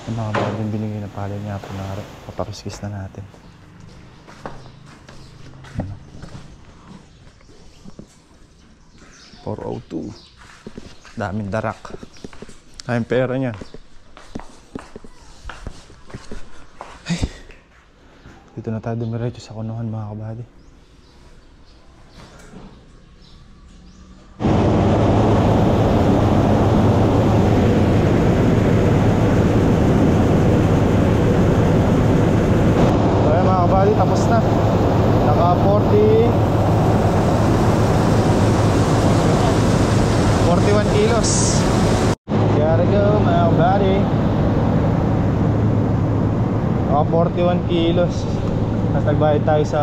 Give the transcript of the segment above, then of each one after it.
Yung mga bagong binigay na palay nga po na papakiskis na natin. Ano? 402. Daming darak. Ay, pera niya. Ay. Dito na tayo dumiretso sa kunuhan mga kabady. Tapos na. Naka 41 kilos. Gotta go my body. Naka 41 kilos. Tapos nagbayad tayo sa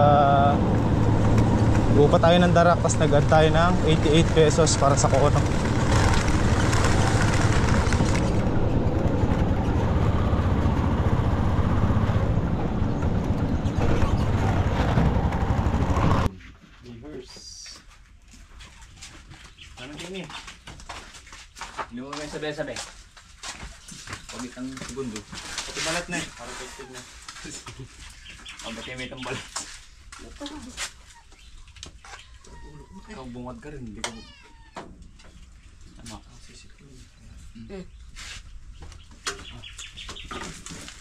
bupa tayo ng darak. Tapos nag-add tayo ng 88 pesos para sa kuono. Hindi mo may sabi-sabi. Pagit ang segundo. Pati balat na eh. Para tested na. Pagkati may itang balat. Ikaw bungad ka rin. Hindi ka bungad. Tama ka. Sisip ko. Ito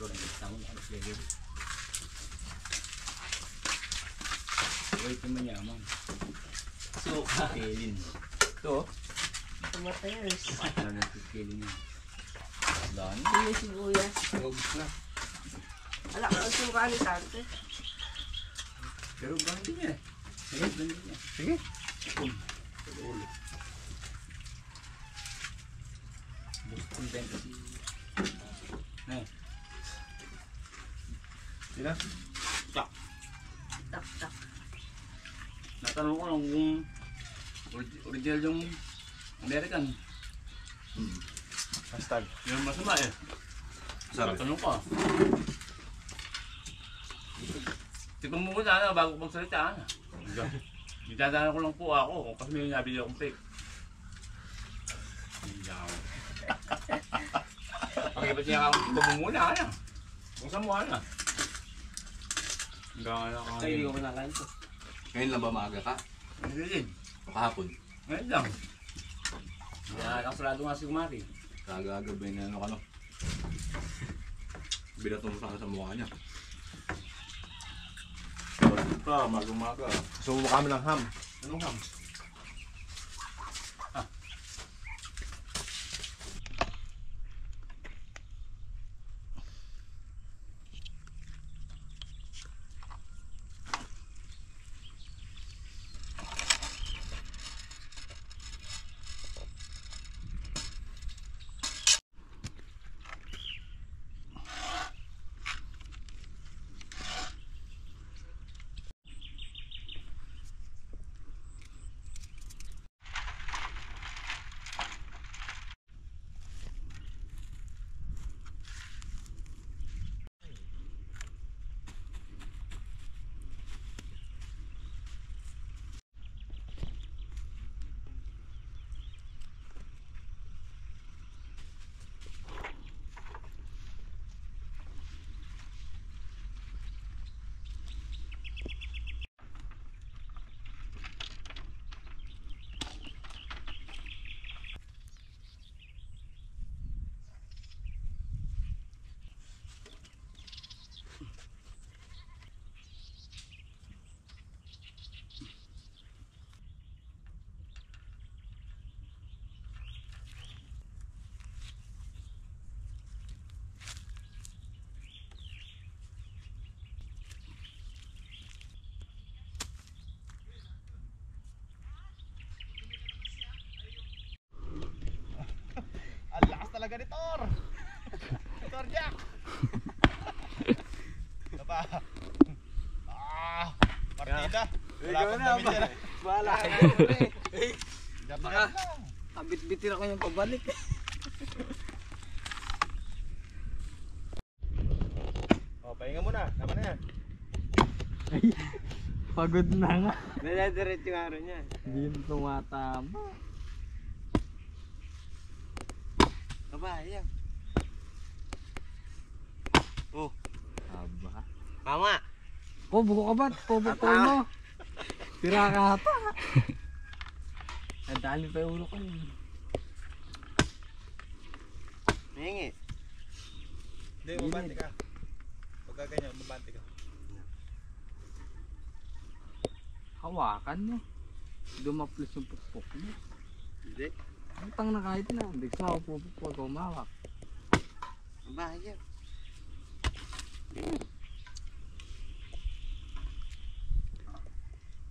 rin. Tama na. Alas lagi. Wait naman yaman. Suka. Kailin. Ito. Tumatayos. Ano na kailin yun. Daan. Hindi sibuyas. Ubus na. Ala, ang suka ni Tante. Pero ganun niya. Sige, ganun niya. Sige. Sige ulit. Gusto kong benta si... Nah. Sila? Tak. Tak, tak. Natanong ko lang kung original yung American. Hashtag. Yung masama eh. Natanong ko. Tipong mo ko sana bago kong salita. Itadaan ko lang po ako kasi may nabili akong fake. Pakibat niya ako, tipong mo muna ka na. Kung saan mo ka na. Hanggang ano ka. Ay, hindi ko kinakain to. Ngayon lang ba maaga ka? Hindi din. O kahapon? Ngayon lang. Nakasurado nga si Kumari. Kagagabay na ano ka no? Binato mo sana sa mukha niya. Pa, maga-maga. Gusto mo kami ng ham. Anong ham? Talaga ni Thor. Thor Jack. Apa? Partida. Wala akong damit yan. Wala ka Baka kabit-bitin ako yung pabalik. Oh, pahinga muna. Tama na yan. Pagod na nga. Naladiretso yung araw niya. Hindi yung tumatama. Aba, ayan. Mama! Oh, buko ka ba? Pupukol mo. Tira ka ata. Nadali pa yung ulo ko. Hingi. Hindi, babante ka. Pagka ganyan, babante ka. Hawakan mo. Dumaplis yung pukpok mo. Hindi. Ang tang na kahit na. Hindi ko ako pupukol ko umawak. Ang bahay yan.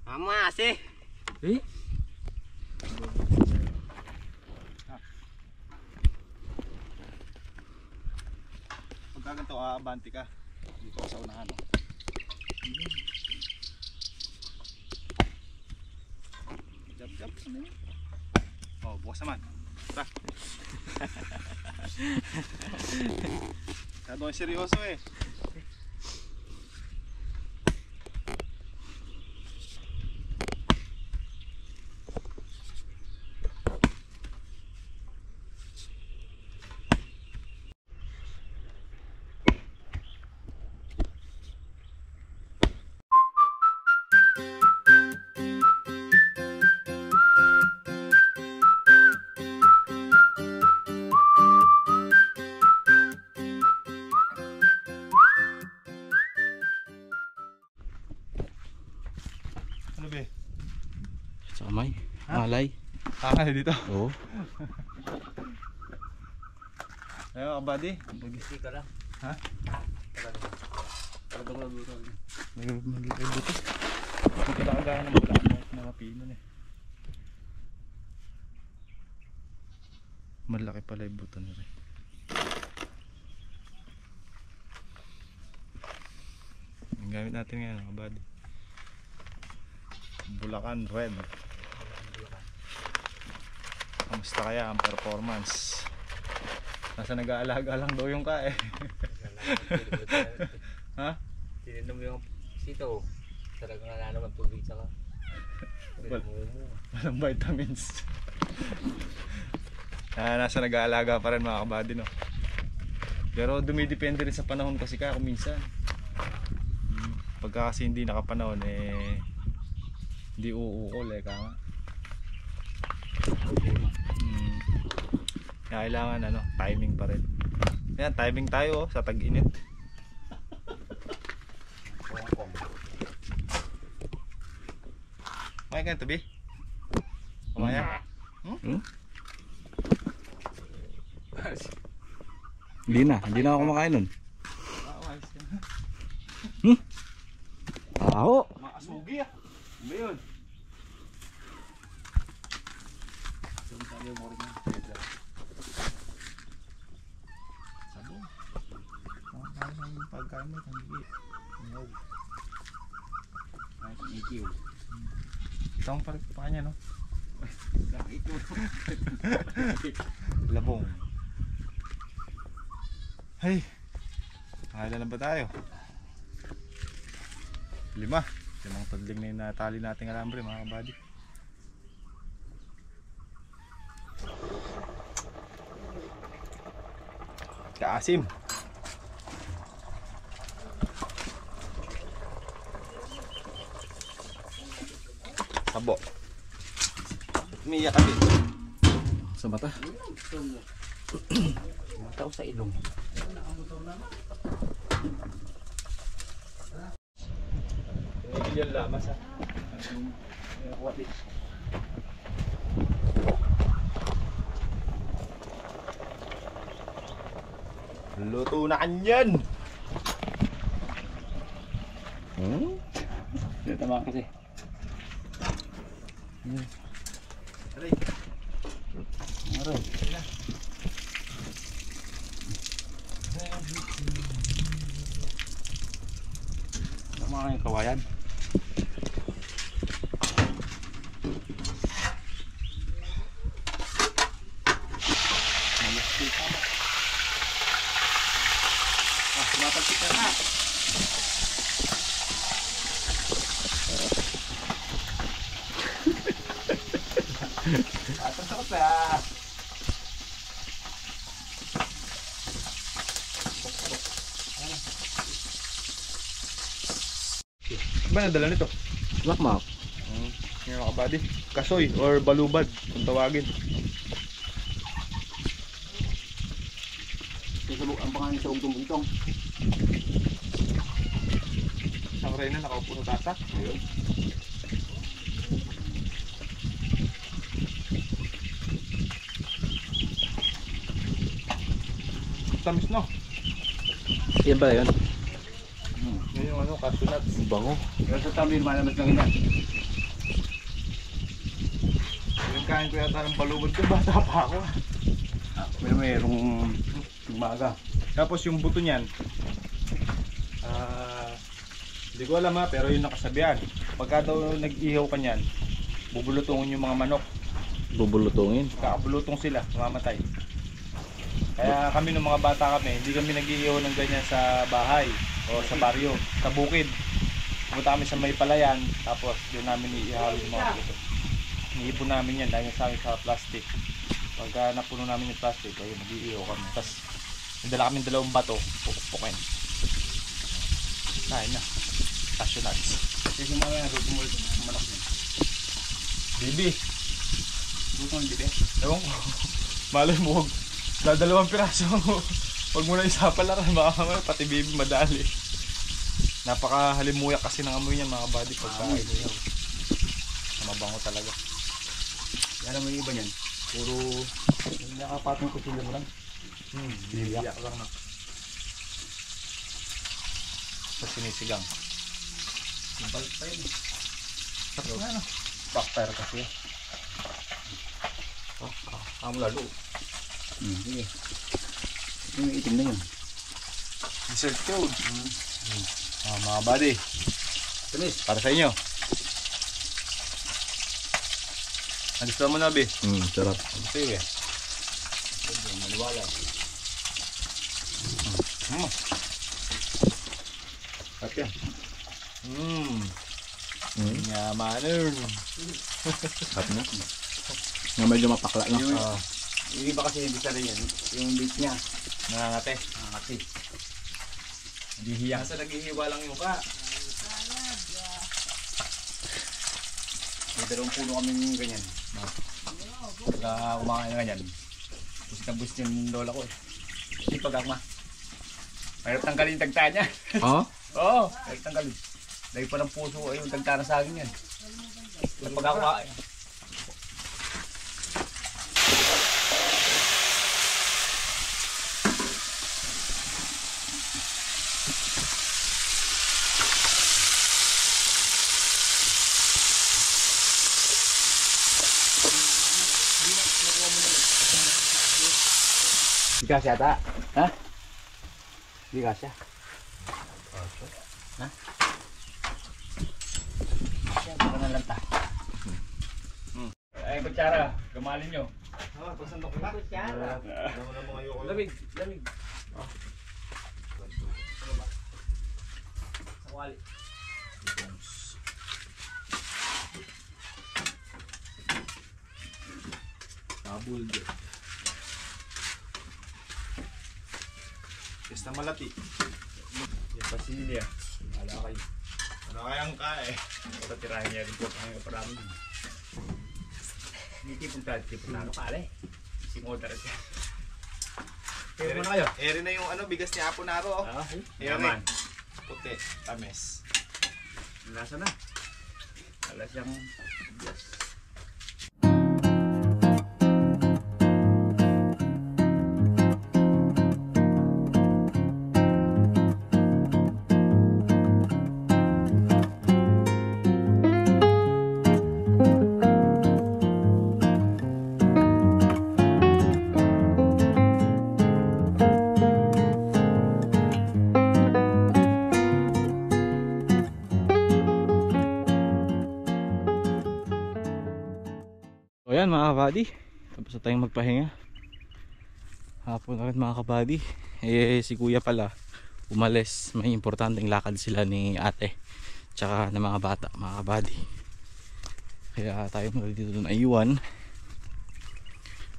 Mama kasi. Eh? Pagka ganito, abante ka. Dito ka sa unahan. Jab. Ano yun? Oh, bukas naman. Tara. Kaya seryoso eh. Ano be? Sa kamay. Malay. Kakali dito. Oo. Ayaw ka buddy. Hindi ka lang. Ha? Talaga ko nabuto. Malaki buto. Hindi kita kagaya ng bulakan mga pinon eh. Malaki pala yung buto na rin. Ang gamit natin ngayon mga buddy. Bulacan Red. Kamusta kaya ang performance? Nasa nag-aalaga lang daw yung ka eh. Ha? Tininom yung sito. Talagang nalalaman tubig saka. Walang vitamins. Nasa nag-aalaga pa rin mga kabady no. Pero dumidepende rin sa panahon kasi ka kung minsan. Pagka kasi hindi nakapanahon eh hindi uukol eh kaya. Kailangan ano, timing pa rin. Ayan, timing tayo sa tag-init. Kumain ka na tabi? Kumain? Hindi na ako kumakain nun. Aho! Makasugi ah. Ano yun? Sabong. Makakain ng pagkain mo, tanggit. Ngog. Nice to meet you. Ito ang palit pa kanya no? Ito. Labong. Hey! Nakailan na ba tayo? 5. 5 tudling na yung natali nating alambre mga kabady. Kaasim. Sabo. Umiyak ka dito. Sa mata. Mataw sa ilong. Nagigil lamas ha. Luto na kanyan. Tama kasi. Aray. Aray. Tama yung kawayan. Mapagkita na. Takot na. ba nadala nito? Lakmak. Yung mga kabady. Kasoy or balubad kung tawagin. Ang pangalan sa ugtong-ugtong. Isang reyna nakaupo sa tasa. Ayun. Tamis no. Yan ba yun? Yun yung ano, cashew nuts. Bango. Pero sa tabi, malamas lang yan. Yung kain ko yata ng balubad ko, bata pa ako. Pero mayroong umaga. Tapos yung buto niyan, hindi ko alam ha, pero yung nakasabihan. Pagka daw nag-ihaw ka niyan, bubulutungin yung mga manok. Bubulutungin. Kakabulutong sila, mamamatay. Kaya kami nung mga bata kami, hindi kami nag-iihaw ng ganyan sa bahay o sa baryo, sa bukid. Pumunta kami sa may palayan, tapos doon namin iihawin yung mga buto. Iniipon namin yan dahil sa amin sa plastic. Pagka napuno namin yung plastic, ayun, nag-iihaw kami. Tapos nandala kami 2 bato, pupukpukin. Kain na. Cashew nuts. Kasi yung mga rutumul, manok niya. Bibi. Rutumul, di ba? Ewan ko. Malay mo, huwag 2 piraso. Huwag mo na isa pala rin, baka mamaya pati bibi madali. Napakahalimuyak kasi ng amoy niya mga buddy pagkain niya. Mabango talaga. Yan naman yung iba niyan. Puro nakapatong ko sila mo lang. Bibiyak lang na. Tapos sinisigang. Balik pa yun. Tapos nga no. Backfire kasi. Amo lalo. Sige. Yung itim na yun. Dessert code. Mga buddy. Tunis. Para sa inyo. Nagustuhan mo na, Bi? Sarap. Gusto yun eh. Maniwala. At yan. Yamanin. Sarap na. Nga medyo mapakla no? Yung iba kasi hindi sa rin yan. Yung beef niya. Nangangate. Nakakati. Hindi hiya sa naghihiwa lang yung ka. May 2 puno kaming ganyan. Pagka kumakain na ganyan. Busit na busit yung lola ko eh. Hindi pagkakma. Mahirap tanggalin yung tagta niya. Oo? Oo, mahirap tanggalin. Dahil pa ng puso ay yung tagta na sa akin yan. Pagkakain. Di kasya ata? Ha? Di kasya? Ha? Baka na lang ta. Ay, kutsara. Gamalin nyo. Pasandok na. Kutsara. Lamig, lamig. Sa wali. Tabul dyan. Basta malati. Yung pasilya. Wala kayo. Ano kayang kae? Patirahin niya rin po ang parami. Hindi tipong na ano pala eh. Simoda rin siya. Kaya muna kayo. Eri na yung ano, bigas ni Apo Naro. Oh. Yaman. Puti, tamis. Lasa na. Wala siyang yes. So yan mga kabady, tapos na tayong magpahinga. Hapon na rin mga kabady. Si kuya pala umalis, may importanteng lakad sila ni ate tsaka ng mga bata mga kabady. Kaya tayo muna dito doon ayuan.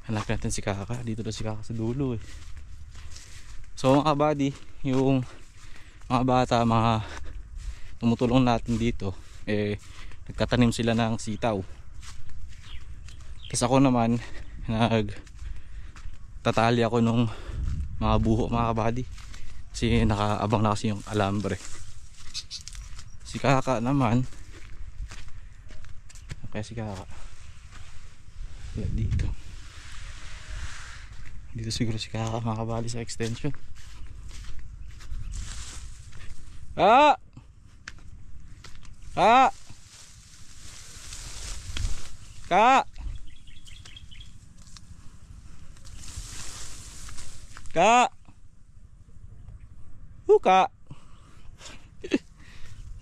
Hanap natin si Kaka, dito na si Kaka sa dulo eh. So mga kabady, yung mga bata, mga tumutulong natin dito, nagtatanim sila ng sitaw. Tapos ako naman, tatali ako nung mga buho, mga kabady, kasi nakaabang na kasi yung alambre. Si Kaka naman, kaya si Kaka dito siguro si Kaka, mga kabady, sa extension. Ka! Buka.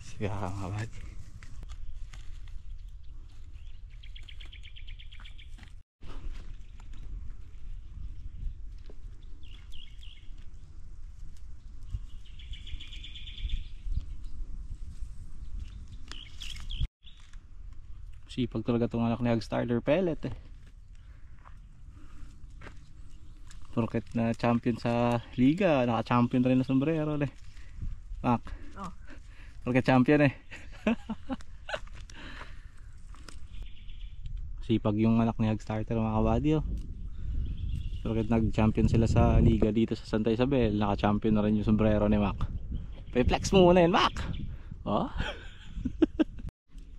Sige mga buddy. Sipag talaga itong anak ni Hagstarter Pellet eh. Porket na champion sa liga, naka-champion rin na sombrero eh. Mac. Oh. Porket champion eh. Sipag yung anak ni Hagstarter, mga kabady oh. Porket nag-champion sila sa liga dito sa Santa Isabel, naka-champion na rin yung sombrero ni Mac. Pa-flex mo muna yun, Mac. Oh.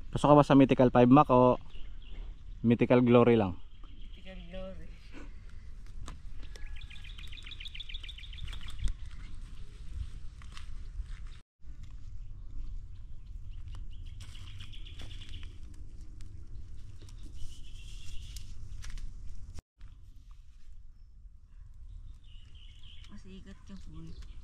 Pasok ka ba sa Mythical 5, Mac, o Mythical Glory lang? Mythical Glory. Masikat ka po.